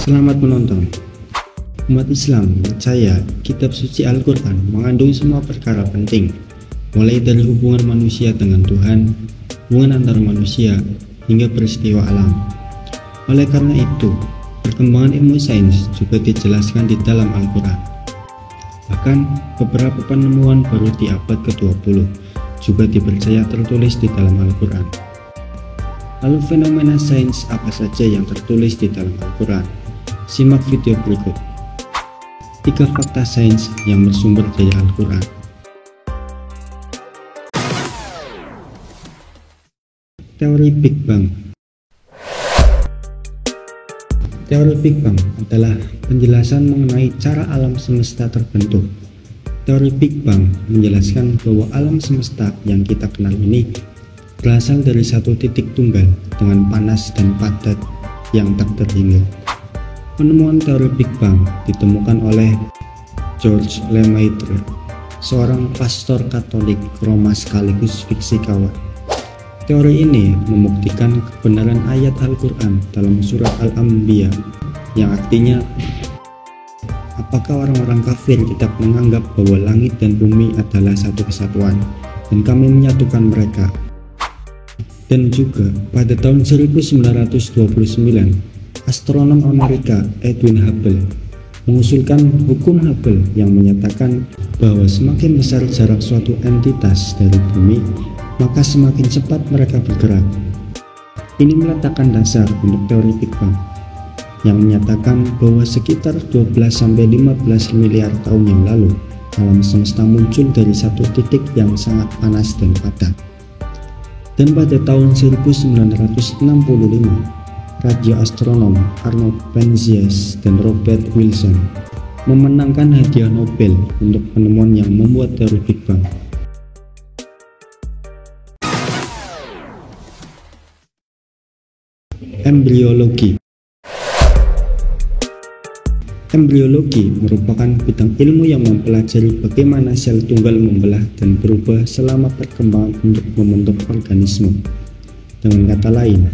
Selamat menonton. Umat Islam percaya kitab suci Al-Quran mengandung semua perkara penting, mulai dari hubungan manusia dengan Tuhan, hubungan antar manusia, hingga peristiwa alam. Oleh karena itu, perkembangan ilmu sains juga dijelaskan di dalam Al-Quran. Bahkan, beberapa penemuan baru di abad ke-20 juga dipercaya tertulis di dalam Al-Quran. Lalu fenomena sains apa saja yang tertulis di dalam Al-Quran? Simak video berikut. 3 fakta sains yang bersumber dari Al-Quran. Teori Big Bang. Teori Big Bang adalah penjelasan mengenai cara alam semesta terbentuk. Teori Big Bang menjelaskan bahwa alam semesta yang kita kenal ini berasal dari satu titik tunggal dengan panas dan padat yang tak terhingga. Penemuan teori Big Bang ditemukan oleh George Lemaitre, seorang pastor Katolik Roma sekaligus fisikawan. Teori ini membuktikan kebenaran ayat Al-Quran dalam surat Al-Anbiya yang artinya, apakah orang-orang kafir tetap menganggap bahwa langit dan bumi adalah satu kesatuan dan kami menyatukan mereka. Dan juga pada tahun 1929, astronom Amerika Edwin Hubble mengusulkan hukum Hubble yang menyatakan bahwa semakin besar jarak suatu entitas dari bumi, maka semakin cepat mereka bergerak. Ini meletakkan dasar untuk teori Big Bang yang menyatakan bahwa sekitar 12-15 miliar tahun yang lalu, alam semesta muncul dari satu titik yang sangat panas dan padat. Dan pada tahun 1965, radioastronom Arnold Penzias dan Robert Wilson memenangkan hadiah Nobel untuk penemuan yang membuat teori Big Bang. Embriologi. Embriologi merupakan bidang ilmu yang mempelajari bagaimana sel tunggal membelah dan berubah selama perkembangan untuk membentuk organisme. Dengan kata lain,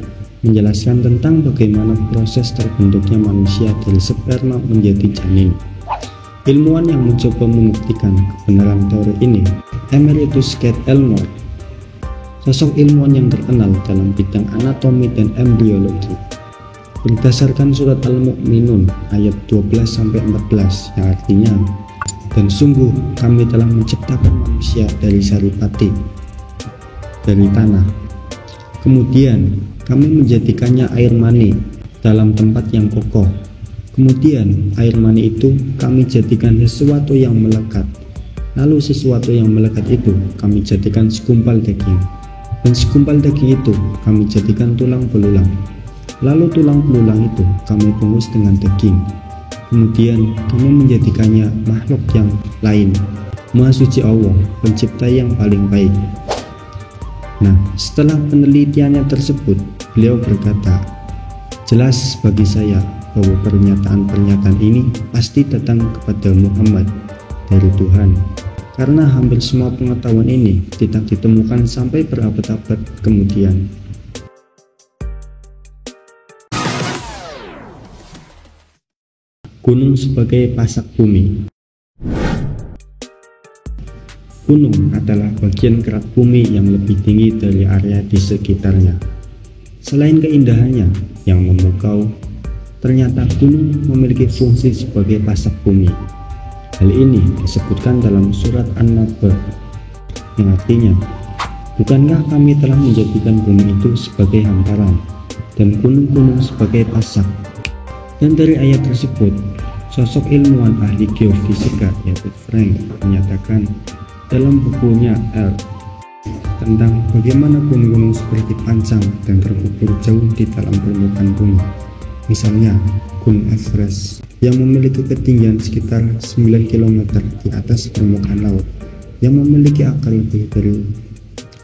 menjelaskan tentang bagaimana proses terbentuknya manusia dari sperma menjadi janin. Ilmuwan yang mencoba membuktikan kebenaran teori ini, Emeritus Keith Elmore, sosok ilmuwan yang terkenal dalam bidang anatomi dan embriologi. Berdasarkan surat Al-Mu'minun ayat 12-14 yang artinya, dan sungguh kami telah menciptakan manusia dari saripati, dari tanah. Kemudian kami menjadikannya air mani dalam tempat yang kokoh. Kemudian air mani itu kami jadikan sesuatu yang melekat. Lalu sesuatu yang melekat itu kami jadikan segumpal daging. Dan segumpal daging itu kami jadikan tulang belulang. Lalu tulang belulang itu kami bungkus dengan daging. Kemudian kami menjadikannya makhluk yang lain. Maha suci Allah, pencipta yang paling baik. Nah, setelah penelitiannya tersebut, beliau berkata, jelas bagi saya bahwa pernyataan-pernyataan ini pasti datang kepada Muhammad dari Tuhan, karena hampir semua pengetahuan ini tidak ditemukan sampai berabad-abad kemudian. Gunung sebagai pasak bumi. Gunung adalah bagian kerak bumi yang lebih tinggi dari area di sekitarnya. Selain keindahannya yang memukau, ternyata gunung memiliki fungsi sebagai pasak bumi. Hal ini disebutkan dalam surat An-Naba yang artinya, bukankah kami telah menjadikan bumi itu sebagai hamparan dan gunung-gunung sebagai pasak? Dan dari ayat tersebut, sosok ilmuwan ahli geofisika yaitu Frank menyatakan dalam bukunya Earth tentang bagaimana gunung-gunung seperti pancang dan terkubur jauh di dalam permukaan bumi. Misalnya, Gunung Everest yang memiliki ketinggian sekitar 9 km di atas permukaan laut, yang memiliki akar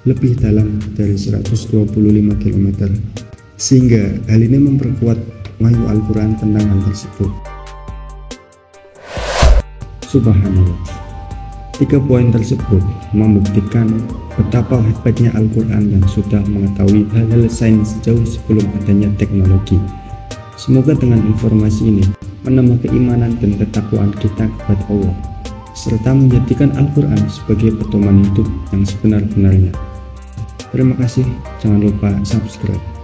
lebih dalam dari 125 km. Sehingga hal ini memperkuat wahyu Al-Quran tentang hal tersebut. Subhanallah. 3 poin tersebut membuktikan betapa hebatnya Al-Quran yang sudah mengetahui hal-hal sains jauh sebelum adanya teknologi. Semoga dengan informasi ini menambah keimanan dan ketakwaan kita kepada Allah, serta menjadikan Al-Quran sebagai pedoman hidup yang sebenar-benarnya. Terima kasih, jangan lupa subscribe.